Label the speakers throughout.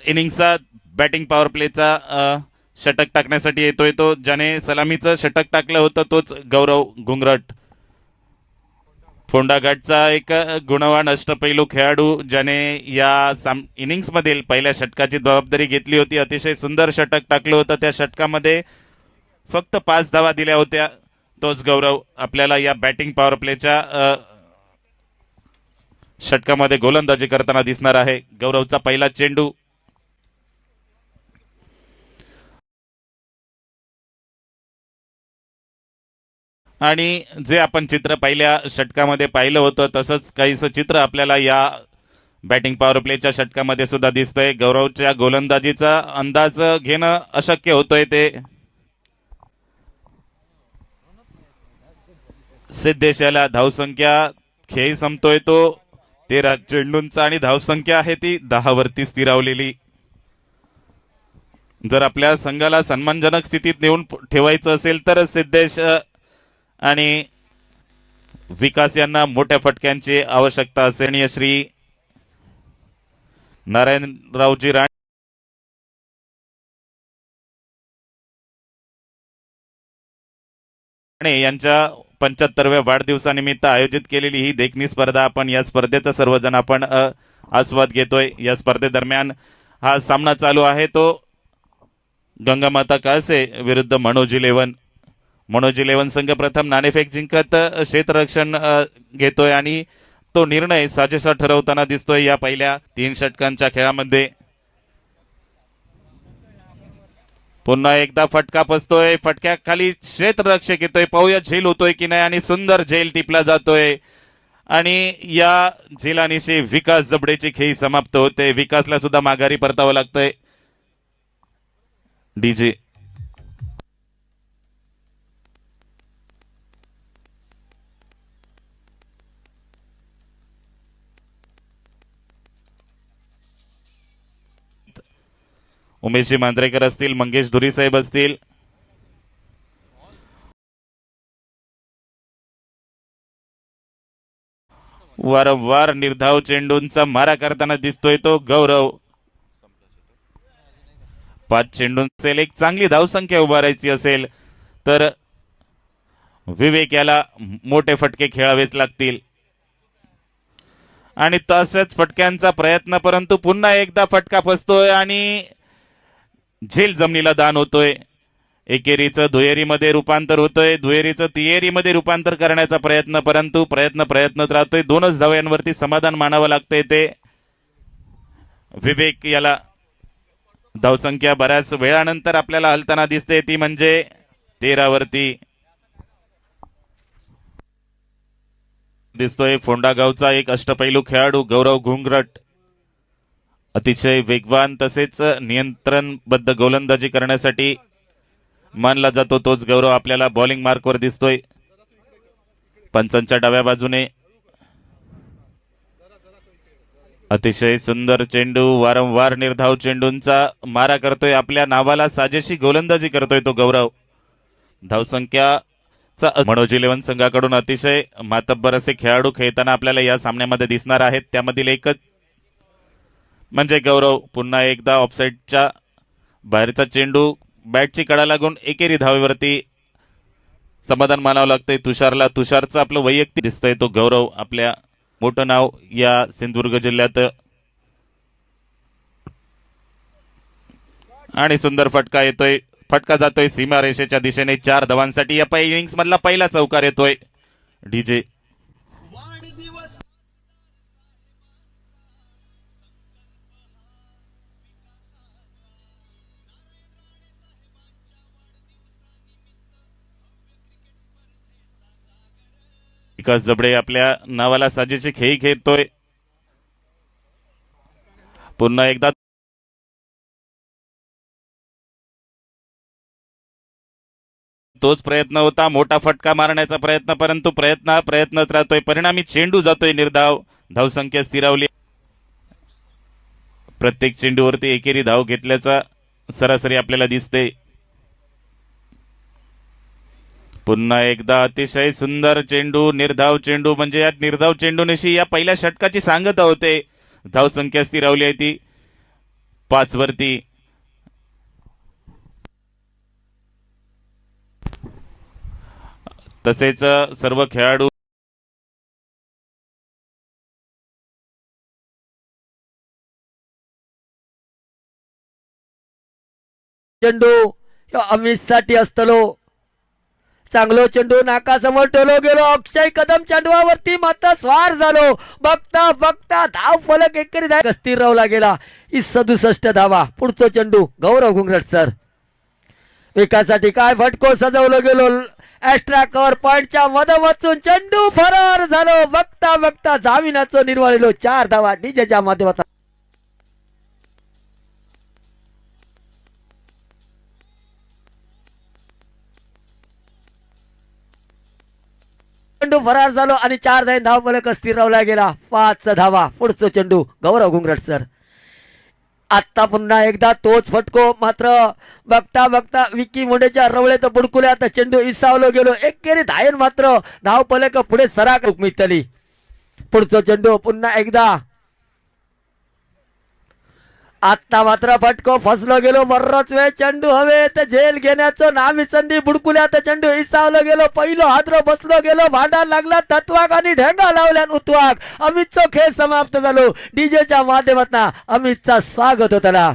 Speaker 1: इनिंगचा batting power प्लेचा षटक टाकण्यासाठी येतोय तो. ज्याने सलामीचं षटक टाकलं होतं तोच गौरव घुंगरट. फोंडाघाटचा एक गुणवान अष्टपैलू खेळाडू ज्याने या इनिंग्स मधील पहिल्या षटकाची जबाबदारी घेतली होती. अतिशय सुंदर षटक टाकलं होतं. त्या षटकामध्ये फक्त 5 धावा दिल्या होत्या. तोच गौरव आपल्याला या बॅटिंग पॉवर प्लेच्या षटकामध्ये गोलंदाजी करताना दिसणार आहे. गौरवचा पहिला चेंडू. आणि जे आपण चित्र पहिल्या षटकामध्ये पाहिलं होतं तसंच काहीसं चित्र आपल्याला या बॅटिंग पॉवर प्लेच्या षटकामध्ये सुद्धा दिसतंय. गौरवच्या गोलंदाजीचा अंदाज घेणं अशक्य होतोय. ते सिद्धेश याला धावसंख्या खेळ संपतोय तो 13 चेंडूंचा आणि धावसंख्या आहे ती 10 वरती स्थिरावलेली. जर आपल्या संघाला सन्मानजनक स्थितीत नेऊन ठेवायचं असेल तर सिद्धेश आणि विकास यांना मोठ्या फटक्यांची आवश्यकता असेल. श्री नारायणरावजी राणे यांच्या 75व्या वाढदिवसानिमित्त आयोजित केलेली ही देखणी स्पर्धा. आपण या स्पर्धेचा सर्वजण आपण आस्वाद घेतोय. या स्पर्धेदरम्यान हा सामना चालू आहे तो गंगामाता काळसे विरुद्ध मनोज 11. मनोज 11 संघ प्रथम नाणेफेक जिंकत क्षेत्ररक्षण घेतोय आणि तो निर्णय साजेसा ठरवताना दिसतोय या पहिल्या 3 षटकांच्या खेळामध्ये. पुन्हा एकदा फटका बसतोय. फटक्याखाली क्षेत्ररक्षक येतोय. पाहूया झेल होतोय की नाही आणि सुंदर झेल टिपला जातोय आणि या झेलानिशी विकास जबडेची खेळी समाप्त होते. विकासला सुद्धा माघारी परतावं लागतंय. डीजे उमेशजी मांजरेकर असतील, मंगेश धुरी साहेब असतील. वारंवार निर्धाव चेंडूंचा मारा करताना दिसतोय तो गौरव. 5 चेंडू असेल, एक चांगली धावसंख्या उभारायची असेल तर विवेक याला मोठे फटके खेळावेच लागतील. आणि तसंच फटक्यांचा प्रयत्न, परंतु पुन्हा एकदा फटका फसतोय आणि झेल जमिनीला दान होतोय. एकेरीचं दुहेरीमध्ये रूपांतर होतोय. दुहेरीचं तिहेरीमध्ये रूपांतर करण्याचा प्रयत्न, परंतु प्रयत्नच राहतोय. 2च धाव्यांवरती समाधान मानावं लागतंय. ते विवेक याला धावसंख्या बऱ्याच वेळानंतर आपल्याला हलताना दिसते, ती म्हणजे 13 वरती दिसतोय. फोंडा गावचा एक अष्टपैलू खेळाडू गौरव घुंगरट. अतिशय वेगवान तसेच नियंत्रणबद्ध गोलंदाजी करण्यासाठी मानला जातो तोच गौरव आपल्याला बॉलिंग मार्कवर दिसतोय. पंचांच्या डाव्या बाजूने अतिशय सुंदर चेंडू. वारंवार निर्धाव चेंडूंचा मारा करतोय. आपल्या नावाला साजेशी गोलंदाजी करतोय तो गौरव. धावसंख्या मनोज 11 संघाकडून अतिशय मातब्बर असे खेळाडू खेळताना आपल्याला या सामन्यामध्ये दिसणार आहेत. त्यामधील एकच म्हणजे गौरव. पुन्हा एकदा ऑफसाईडच्या बाहेरचा चेंडू. बॅटची कडा लागून एकेरी धावेवरती समाधान मानावं लागतंय तुषारला. तुषारचं आपलं वैयक्तिक दिसतंय तो गौरव. आपल्या मोठं नाव या सिंधुदुर्ग जिल्ह्यात. आणि सुंदर फटका येतोय. फटका जातोय सीमा रेषेच्या दिशेने 4 धावांसाठी. या पहिल्या इनिंग्स मधला पहिला चौकार येतोय. डीजे विकास जबडे आपल्या नावाला साजेची खेळी खेळतोय. पुन्हा एकदा तोच प्रयत्न होता, मोठा फटका मारण्याचा प्रयत्न, परंतु प्रयत्नच राहतोय. परिणामी चेंडू जातोय निर्धाव. धावसंख्या स्थिरावली. प्रत्येक चेंडूवरती एकेरी धाव घेतल्याचा सरासरी आपल्याला दिसते. पुन्हा एकदा अतिशय सुंदर चेंडू. निर्धाव चेंडू म्हणजे या निर्धाव चेंडूनिशी या पहिल्या षटकाची सांगता होते. धावसंख्या स्थिरावली आहे ती 5 वरती. तसेच सर्व खेळाडू
Speaker 2: चेंडू अमित साठी असतलो. चांगलो चेंडू नाकासमोर टोलो गेलो. अक्षय कदम चेंडूवरती मात्र स्वार झालो. बघता बघता धाव फलक एकरी कस्तीर रावला गेला. ही 67 धावा. पुढचा चेंडू गौरव घुंगरट सर. विकासाठी काय फटको सजवलं गेलो. एक्स्ट्रा कव्हर पॉइंटच्या मधोमधून चेंडू फरार झालो. बघता बघता जामिनाचं निर्वाळलो. 4 धावा डीजेच्या माध्यमातून. चेंडू फरार झालो आणि 4 धाव फलक स्थिर रावला गेला. 5 धावा. पुढचं चेंडू गौरव घुंगरट सर. आता पुन्हा एकदा तोच फटको. मात्र बघता बघता विकी मुंडेच्या रवळेत बुडकुल्यात चेंडू इसावलो गेलो. एकेरी धायन मात्र धाव फलक पुढे सराक मिळतली. पुढचं चेंडू पुन्हा एकदा. आता मात्र फटको फसलो गेलो. बर्रच वेळ चेंडू हवेत झेल घेण्याचं नामी संधी. बुडकुल्यात चेंडू इसावलो गेलो. पहिलो हादरो बसलो गेलो. भांडण लागला तत्वाक आणि ढेंगा लावल्यान उतवाक. अमितचा खेळ समाप्त झालो. डीजेच्या माध्यमातून अमितचा स्वागत होताना.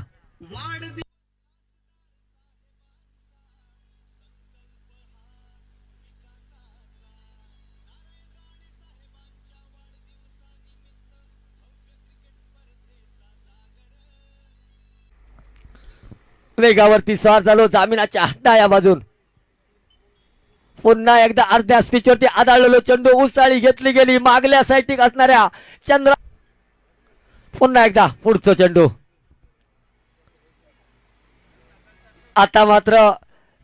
Speaker 2: वेगावरती स्वार झालो. जामिनाच्या डाया बाजून पुन्हा एकदा अर्ध्या स्पीचवरती आदळलेलो चेंडू उसाळी घेतली गेली. मागल्या साईटिक असणाऱ्या चंद्र. पुन्हा एकदा पुढचं चेंडू. आता मात्र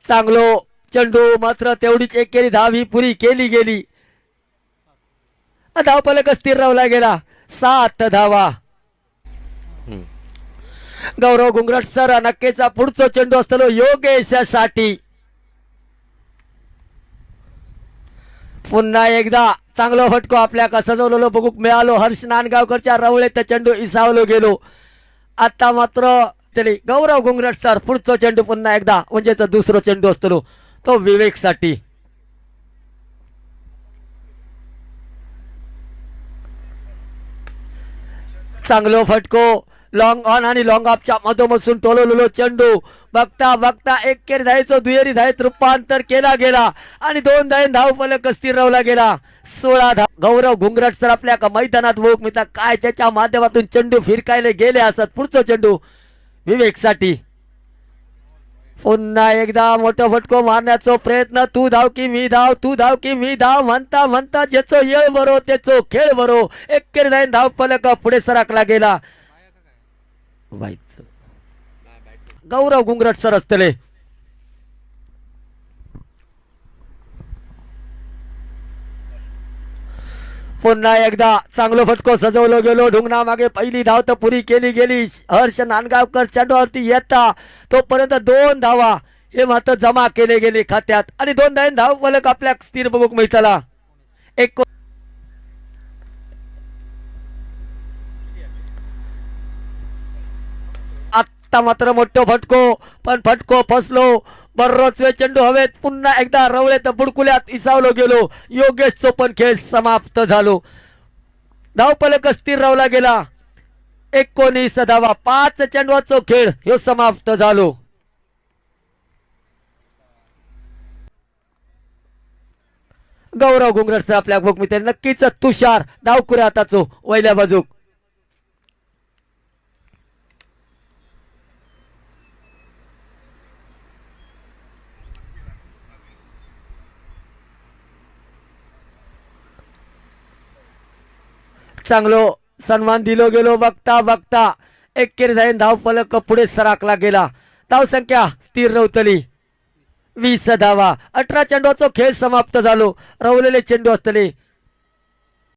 Speaker 2: चांगलो चेंडू. मात्र तेवढीच एकेरी धाव ही पुरी केली गेली. धाव फलक स्थिर रावला गेला. 7 धावा. गौरव घुंगरट सर. नक्कीचा पुढचा चेंडू असतो योगेशसाठी. पुन्हा एकदा चांगलो फटको आपल्या का सजवलेलो बघूक मिळालो. हर्ष नांदगावकरच्या रवळेत चेंडू इसावलो गेलो. आता मात्र तरी गौरव घुंगरट सर. पुढचा चेंडू पुन्हा एकदा म्हणजेच दुसरा चेंडू असतो तो विवेक साठी. चांगलो फटको. लॉंग ऑन आणि लॉंग ऑफच्या मधोमधून टोलवलेलो चेंडू. बघता बघता एकेरी धायचं दुहेरी धायत रूपांतर केला गेला आणि 2 धाय धाव फलक स्थिर रावला गेला. 16 धाव. गौरव घुंगरट सर आपल्या का मैदानात बघूक मिळता. काय त्याच्या माध्यमातून चेंडू फिरकायला गेले असत. पुढचा चेंडू विवेक साठी. पुन्हा एकदा मोठा फटको मारण्याचा प्रयत्न. तू धाव की मी धाव. तू धाव की मी धाव म्हणता म्हणता ज्याचो येळ बरो त्याचो खेळ बरो. एकेरी धाय धाव फलक पुढे सरकला गेला. गौरव घुंगरट सर असतले. पुन्हा एकदा चांगलो फटको सजवलो गेलो. ढुंगणा मागे पहिली धाव तर पुरी केली गेली. हर्ष नांदगावकर चेंडूवरती येता तोपर्यंत 2 धावा हे मात्र जमा केले गेले खात्यात आणि 2 धाव फलक आपल्या स्थिर बघूक मिळतला. एक मात्र मोठो फटको. पण फटको फसलो. बर्रोच वेळ चेंडू हवेत. पुन्हा एकदा रवळेत बुडकुल्यात इसावलो गेलो. योगेश चोपन खेळ समाप्त झालो. धाव फलक स्थिर रावला गेला. 19 धावा. 5 चेंडूचा खेळ हे समाप्त झालो. गौरव घुंगरट आपल्या बघ मित्र. नक्कीच तुषार धावकुऱ्या हाताचो वयल्या बाजूक. चांगलो सन्मान दिलो गेलो. बघता बघता एकेरी धायन धाव फलक पुढे सराकला गेला. धाव संख्या स्थिर रवतली. 20 धावा. 18 चेंडूचा खेळ समाप्त झालो. रवलेले चेंडू असतले